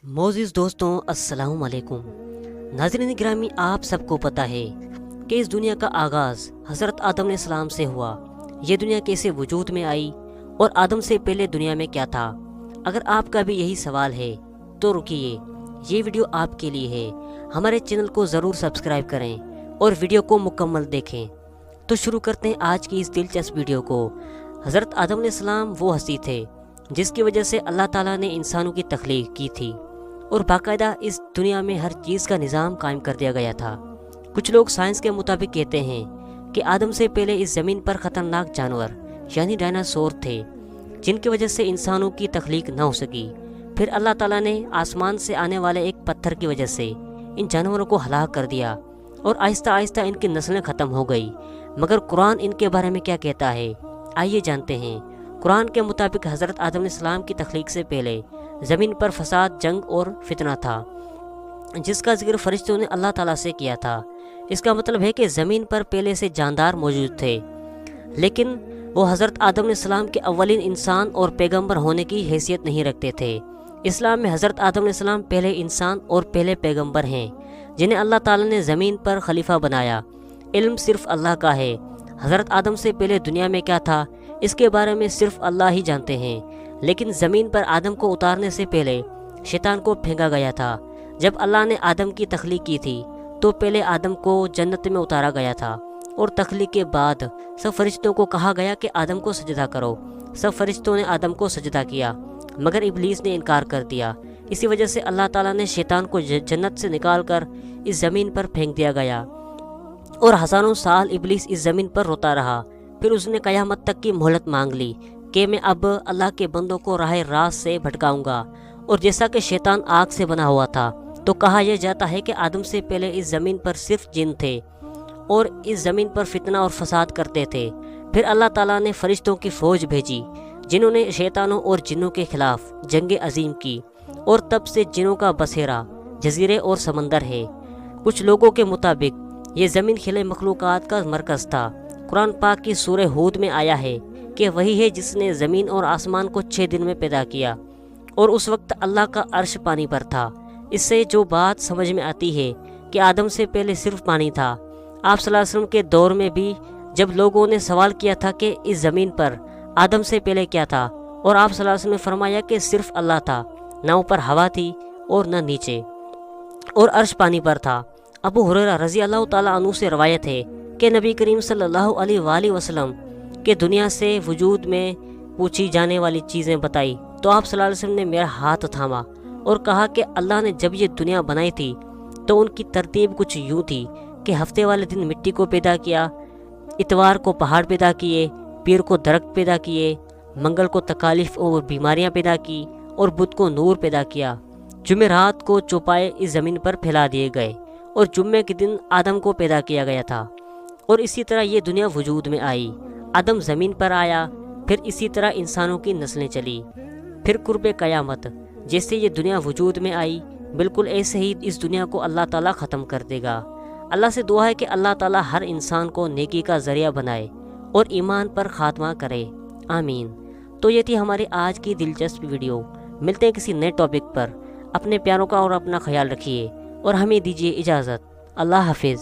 मोअज़्ज़िज़ दोस्तों, अस्सलाम वालेकुम। नाज़रीन गिरामी, आप सबको पता है कि इस दुनिया का आगाज़ हज़रत आदम अलैहिस्सलाम से हुआ। ये दुनिया कैसे वजूद में आई और आदम से पहले दुनिया में क्या था? अगर आपका भी यही सवाल है तो रुकिए, ये वीडियो आपके लिए है। हमारे चैनल को ज़रूर सब्सक्राइब करें और वीडियो को मुकम्मल देखें। तो शुरू करते हैं आज की इस दिलचस्प वीडियो को। हज़रत आदम अलैहिस्सलाम वो हस्ती थे जिसकी वजह से अल्लाह ताला ने इंसानों की तख्लीक की थी और बाकायदा इस दुनिया में हर चीज़ का निज़ाम कायम कर दिया गया था। कुछ लोग साइंस के मुताबिक कहते हैं कि आदम से पहले इस ज़मीन पर ख़तरनाक जानवर यानी डायनासोर थे, जिनकी वजह से इंसानों की तख्लीक न हो सकी। फिर अल्लाह ताला ने आसमान से आने वाले एक पत्थर की वजह से इन जानवरों को हलाक कर दिया और आहिस्ता आहिस्ता इनकी नस्लें ख़त्म हो गई। मगर कुरान इनके बारे में क्या कहता है, आइए जानते हैं। कुरान के मुताबिक हज़रत आदम अलैहिस्सलाम की तख्लीक से पहले ज़मीन पर फसाद, जंग और फितना था, जिसका जिक्र फरिश्तों ने अल्लाह ताला से किया था। इसका मतलब है कि ज़मीन पर पहले से जानदार मौजूद थे, लेकिन वो हज़रत आदम अलैहिस्सलाम के अव्वलीन इंसान और पैगंबर होने की हैसियत नहीं रखते थे। इस्लाम में हज़रत आदम अलैहिस्सलाम पहले इंसान और पहले पैगंबर हैं, जिन्हें अल्लाह ताला ने ज़मीन पर खलीफा बनाया। इल्म सिर्फ़ अल्लाह का है। हज़रत आदम से पहले दुनिया में क्या था, इसके बारे में सिर्फ अल्लाह ही जानते हैं। लेकिन ज़मीन पर आदम को उतारने से पहले शैतान को फेंका गया था। जब अल्लाह ने आदम की तख्लीक की थी तो पहले आदम को जन्नत में उतारा गया था और तख्लीक के बाद सब फरिश्तों को कहा गया कि आदम को सजदा करो। सब फरिश्तों ने आदम को सजदा किया, मगर इब्लीस ने इनकार कर दिया। इसी वजह से अल्लाह ताला ने शैतान को जन्नत से निकाल कर इस ज़मीन पर फेंक दिया गया और हज़ारों साल इब्लीस इस ज़मीन पर रोता रहा। फिर उसने क़यामत तक की मोहलत मांग ली कि मैं अब अल्लाह के बंदों को राह रास्त से भटकाऊंगा। और जैसा कि शैतान आग से बना हुआ था, तो कहा यह जाता है कि आदम से पहले इस ज़मीन पर सिर्फ जिन थे और इस ज़मीन पर फितना और फसाद करते थे। फिर अल्लाह ताला ने फरिश्तों की फ़ौज भेजी, जिन्होंने शैतानों और जिन्नों के ख़िलाफ़ जंग अजीम की, और तब से जिन्नों का बसेरा जजीरे और समंदर है। कुछ लोगों के मुताबिक ये ज़मीन खिले मखलूक़ात का मरकज़ था। कुरान पाक की सूरह हूद में आया है कि वही है जिसने ज़मीन और आसमान को 6 दिन में पैदा किया और उस वक्त अल्लाह का अर्श पानी पर था। इससे जो बात समझ में आती है कि आदम से पहले सिर्फ पानी था। आप सल्लल्लाहु अलैहि वसल्लम के दौर में भी जब लोगों ने सवाल किया था कि इस ज़मीन पर आदम से पहले क्या था, और आप सल्लल्लाहु अलैहि वसल्लम ने फरमाया कि सिर्फ अल्लाह था, ना ऊपर हवा थी और न नीचे, और अर्श पानी पर था। अबू हुरैरा रज़ी अल्लाह ताला अन्हु से रवायत है कि नबी करीम सल्लल्लाहु अलैहि वसल्लम के दुनिया से वजूद में पूछी जाने वाली चीज़ें बताई तो आप सल्लल्लाहु अलैहि वसल्लम ने मेरा हाथ थामा और कहा कि अल्लाह ने जब ये दुनिया बनाई थी तो उनकी तरतीब कुछ यूँ थी कि हफ्ते वाले दिन मिट्टी को पैदा किया, इतवार को पहाड़ पैदा किए, पीर को दरख्त पैदा किए, मंगल को तकालीफ और बीमारियाँ पैदा की और बुध को नूर पैदा किया। जुमेरात को चौपाए इस ज़मीन पर फैला दिए गए और जुम्मे के दिन आदम को पैदा किया गया था। और इसी तरह ये दुनिया वजूद में आई। आदम ज़मीन पर आया, फिर इसी तरह इंसानों की नस्लें चली। फिर कुर्बे क़यामत जैसे ये दुनिया वजूद में आई, बिल्कुल ऐसे ही इस दुनिया को अल्लाह ताला ख़त्म कर देगा। अल्लाह से दुआ है कि अल्लाह ताला हर इंसान को नेकी का ज़रिया बनाए और ईमान पर ख़ात्मा करे, आमीन। तो ये थी हमारी आज की दिलचस्प वीडियो। मिलते हैं किसी नए टॉपिक पर। अपने प्यारों का और अपना ख्याल रखिए और हमें दीजिए इजाज़त। अल्लाह हाफिज़।